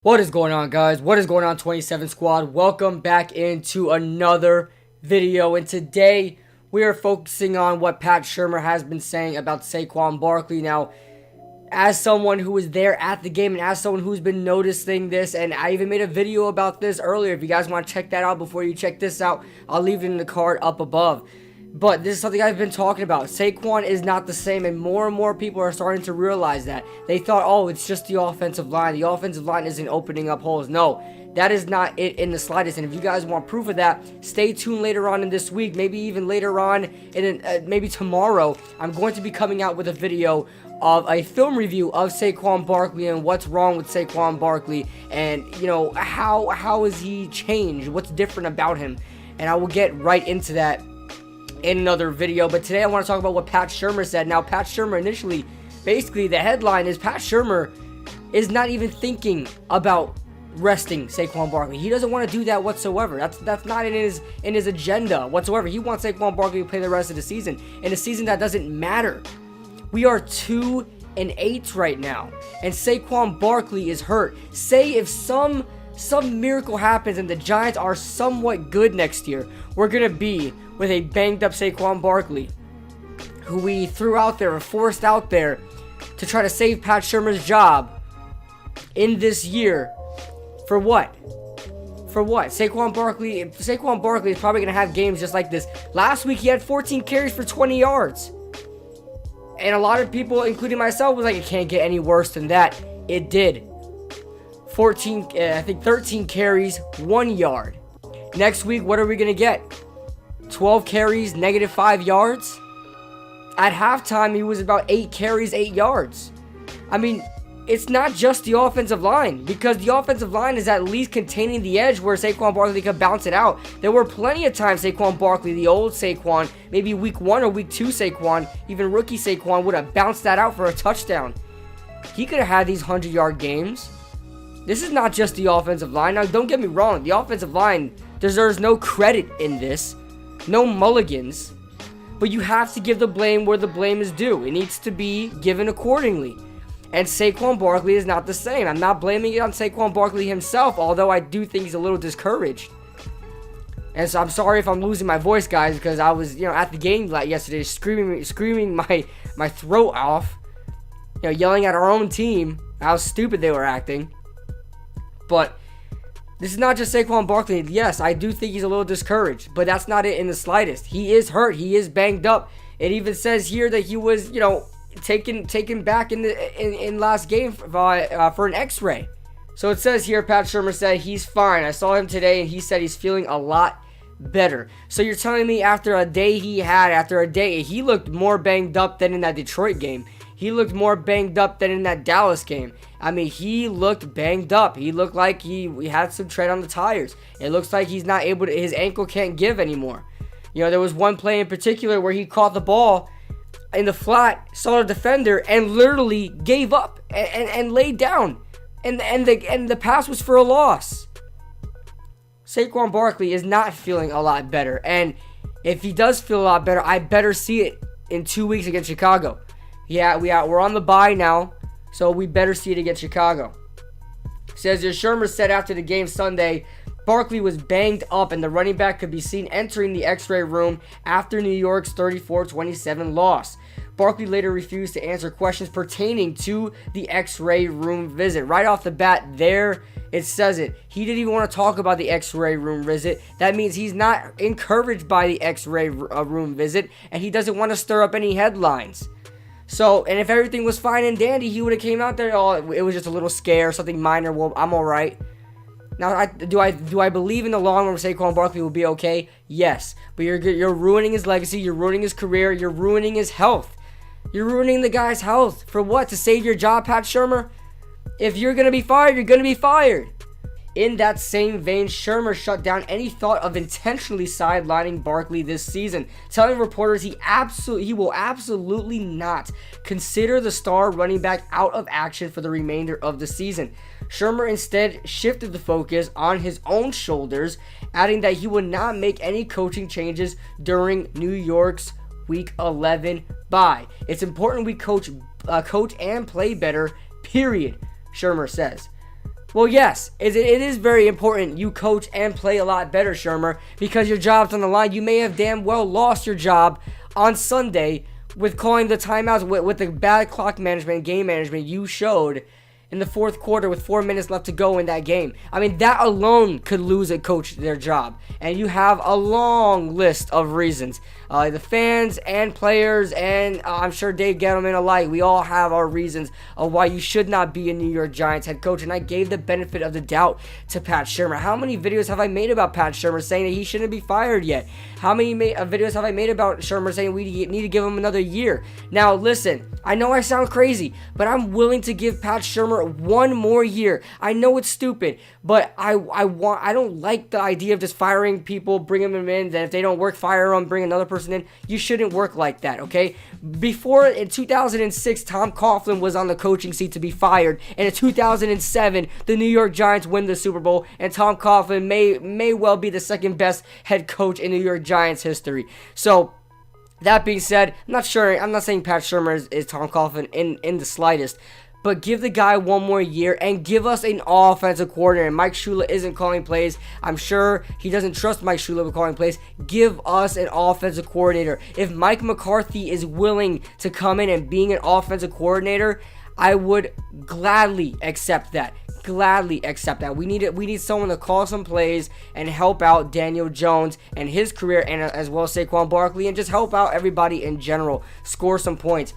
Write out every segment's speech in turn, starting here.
What is going on, guys? What is going on, 27 Squad? Welcome back into another video, and today we are focusing on what Pat Shumur has been saying about Saquon Barkley. Now, as someone who was there at the game and as someone who's been noticing this, and I even made a video about this earlier. If you guys want to check that out before you check this out, I'll leave it in the card up above. But this is something I've been talking about. Saquon is not the same, and more people are starting to realize that. They thought, oh, it's just the offensive line. The offensive line isn't opening up holes. No, that is not it in the slightest. And if you guys want proof of that, stay tuned later on in this week, maybe even later on, maybe tomorrow. I'm going to be coming out with a video of a film review of Saquon Barkley and what's wrong with Saquon Barkley, and how has he changed? What's different about him? And I will get right into that in another video. But today I want to talk about what Pat Shumur said. Now, Pat Shumur initially, basically the headline is Pat Shumur is not even thinking about resting Saquon Barkley. He doesn't want to do that whatsoever. That's not in his agenda whatsoever. He wants Saquon Barkley to play the rest of the season, in a season that doesn't matter. We are 2-8 right now, and Saquon Barkley is hurt. Say if some miracle happens and the Giants are somewhat good next year, we're gonna be with a banged up Saquon Barkley, who we threw out there or forced out there to try to save Pat Shumur's job in this year. For what? For what? Saquon Barkley is probably gonna have games just like this. Last week he had 14 carries for 20 yards. And a lot of people, including myself, was like, it can't get any worse than that. It did. 13 carries, 1 yard. Next week, what are we gonna get? 12 carries, -5 yards. At halftime, he was about 8 carries, 8 yards. I mean, it's not just the offensive line, because the offensive line is at least containing the edge where Saquon Barkley could bounce it out. There were plenty of times Saquon Barkley, the old Saquon, maybe week 1 or week 2 Saquon, even rookie Saquon, would have bounced that out for a touchdown. He could have had these 100-yard games. This is not just the offensive line. Now, don't get me wrong. The offensive line deserves no credit in this. No mulligans. But you have to give the blame where the blame is due. It needs to be given accordingly. And Saquon Barkley is not the same. I'm not blaming it on Saquon Barkley himself, although I do think he's a little discouraged. And so I'm sorry if I'm losing my voice, guys, because I was, at the game yesterday screaming my throat off, yelling at our own team how stupid they were acting. But this is not just Saquon Barkley. Yes, I do think he's a little discouraged, but that's not it in the slightest. He is hurt. He is banged up. It even says here that he was, taken back in last game for an X-ray. So it says here, Pat Shumur said he's fine. I saw him today, and he said he's feeling a lot better. So you're telling me after a day, he looked more banged up than in that Detroit game. He looked more banged up than in that Dallas game. I mean, he looked banged up. He looked like we had some tread on the tires. It looks like he's not able to, his ankle can't give anymore. There was one play in particular where he caught the ball in the flat, saw the defender, and literally gave up and laid down. And the pass was for a loss. Saquon Barkley is not feeling a lot better. And if he does feel a lot better, I better see it in 2 weeks against Chicago. Yeah, we're on the bye now, so we better see it against Chicago. Says your Shurmur said after the game Sunday, Barkley was banged up and the running back could be seen entering the X-ray room after New York's 34-27 loss. Barkley later refused to answer questions pertaining to the X-ray room visit. Right off the bat, there it says it. He didn't even want to talk about the X-ray room visit. That means he's not encouraged by the X-ray room visit, and he doesn't want to stir up any headlines. So, and if everything was fine and dandy, he would have came out there, oh, it was just a little scare, something minor, well, I'm alright. Now, do I believe in the long run Saquon Barkley will be okay? Yes. But you're ruining his legacy, you're ruining his career, you're ruining his health. You're ruining the guy's health. For what? To save your job, Pat Shumur? If you're going to be fired, you're going to be fired. In that same vein, Shurmur shut down any thought of intentionally sidelining Barkley this season, telling reporters he will absolutely not consider the star running back out of action for the remainder of the season. Shurmur instead shifted the focus on his own shoulders, adding that he would not make any coaching changes during New York's Week 11 bye. It's important we coach and play better, period, Shurmur says. Well, yes, it is very important you coach and play a lot better, Shurmur, because your job's on the line. You may have damn well lost your job on Sunday with calling the timeouts, with the bad clock management and game management you showed in the fourth quarter with 4 minutes left to go in that game. I mean, that alone could lose a coach their job. And you have a long list of reasons. The fans and players and I'm sure Dave Gettleman alike, we all have our reasons of why you should not be a New York Giants head coach. And I gave the benefit of the doubt to Pat Shumur. How many videos have I made about Pat Shumur saying that he shouldn't be fired yet? How many videos have I made about Shurmur saying we need to give him another year? Now, listen, I know I sound crazy, but I'm willing to give Pat Shumur one more year. I know it's stupid, but I don't like the idea of just firing people, bringing them in, then if they don't work, fire them, bring another person in. You shouldn't work like that, okay? Before, in 2006, Tom Coughlin was on the coaching seat to be fired, and in 2007, the New York Giants win the Super Bowl, and Tom Coughlin may well be the second best head coach in New York Giants history. So, that being said, I'm not saying Pat Shumur is Tom Coughlin in the slightest, but give the guy one more year and give us an offensive coordinator. Mike Shula isn't calling plays. I'm sure he doesn't trust Mike Shula with calling plays. Give us an offensive coordinator. If Mike McCarthy is willing to come in and being an offensive coordinator, I would gladly accept that. We need someone to call some plays and help out Daniel Jones and his career, and as well as Saquon Barkley, and just help out everybody in general. Score some points.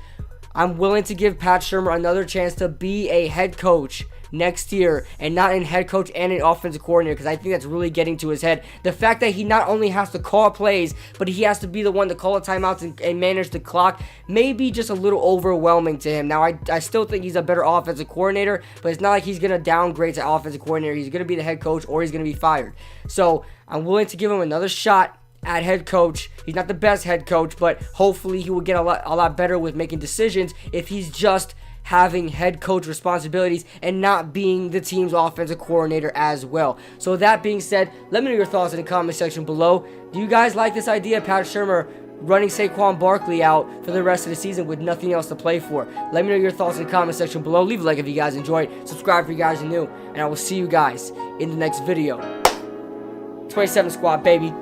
I'm willing to give Pat Shumur another chance to be a head coach next year, and not in head coach and an offensive coordinator, because I think that's really getting to his head. The fact that he not only has to call plays, but he has to be the one to call the timeouts and manage the clock may be just a little overwhelming to him. Now, I still think he's a better offensive coordinator, but it's not like he's going to downgrade to offensive coordinator. He's going to be the head coach or he's going to be fired. So I'm willing to give him another shot at head coach. He's not the best head coach, but hopefully he will get a lot better with making decisions if he's just having head coach responsibilities and not being the team's offensive coordinator as well. So that being said, let me know your thoughts in the comment section below. Do you guys like this idea of Pat Shumur running Saquon Barkley out for the rest of the season with nothing else to play for? Let me know your thoughts in the comment section below. Leave a like if you guys enjoyed. Subscribe if you guys are new. And I will see you guys in the next video. 27 squad, baby.